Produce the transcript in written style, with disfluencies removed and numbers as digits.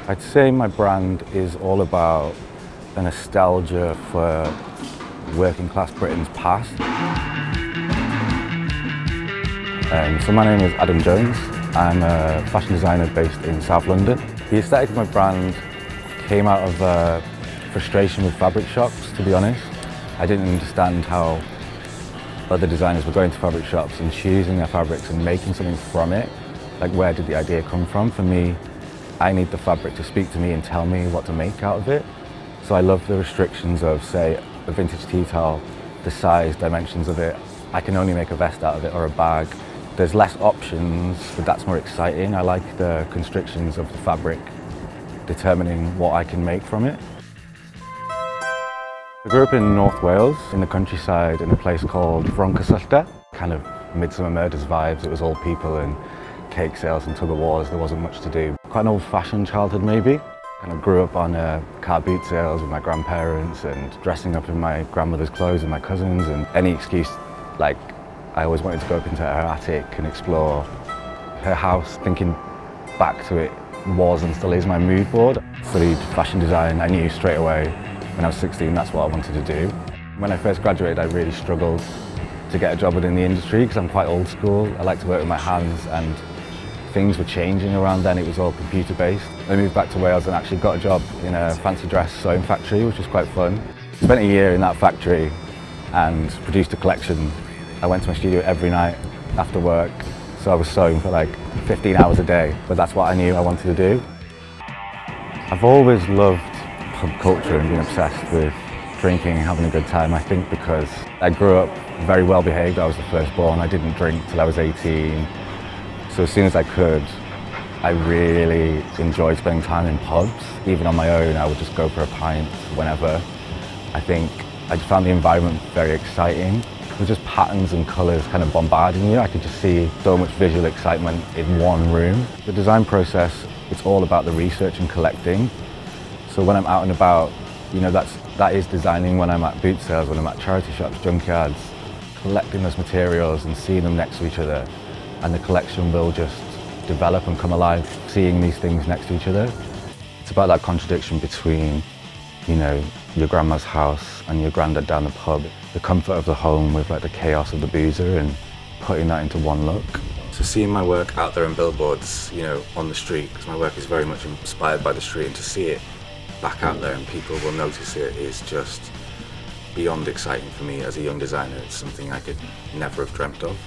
I'd say my brand is all about a nostalgia for working class Britain's past. So my name is Adam Jones. I'm a fashion designer based in South London. The aesthetic of my brand came out of frustration with fabric shops, to be honest. I didn't understand how other designers were going to fabric shops and choosing their fabrics and making something from it. Like, where did the idea come from? For me, I need the fabric to speak to me and tell me what to make out of it. So I love the restrictions of, say, a vintage tea towel, the size, dimensions of it. I can only make a vest out of it or a bag. There's less options, but that's more exciting. I like the constrictions of the fabric determining what I can make from it. I grew up in North Wales, in the countryside, in a place called Froncasulta. Kind of Midsummer Murders vibes. It was all people and cake sales and tug-of-wars. There wasn't much to do. Quite an old-fashioned childhood, maybe. Kind of grew up on car boot sales with my grandparents and dressing up in my grandmother's clothes and my cousins, and any excuse, like, I always wanted to go up into her attic and explore her house. Thinking back to it was and still is my mood board. Studied fashion design. I knew straight away when I was 16 that's what I wanted to do. When I first graduated, I really struggled to get a job within the industry because I'm quite old school. I like to work with my hands, and things were changing around then. It was all computer based. I moved back to Wales and actually got a job in a fancy dress sewing factory, which was quite fun. Spent a year in that factory and produced a collection. I went to my studio every night after work, so I was sewing for like 15 hours a day, but that's what I knew I wanted to do. I've always loved pub culture and been obsessed with drinking and having a good time. I think because I grew up very well behaved. I was the firstborn. I didn't drink till I was 18. So as soon as I could, I really enjoyed spending time in pubs. Even on my own, I would just go for a pint whenever. I think I just found the environment very exciting. It was just patterns and colours kind of bombarding you. I could just see so much visual excitement in one room. The design process, it's all about the research and collecting. So when I'm out and about, you know, that is designing. When I'm at boot sales, when I'm at charity shops, junkyards, collecting those materials and seeing them next to each other. And the collection will just develop and come alive, seeing these things next to each other. It's about that contradiction between, you know, your grandma's house and your granddad down the pub. The comfort of the home with like the chaos of the boozer and putting that into one look. So seeing my work out there in billboards, you know, on the street, because my work is very much inspired by the street, and to see it back out there and people will notice it is just beyond exciting for me as a young designer. It's something I could never have dreamt of.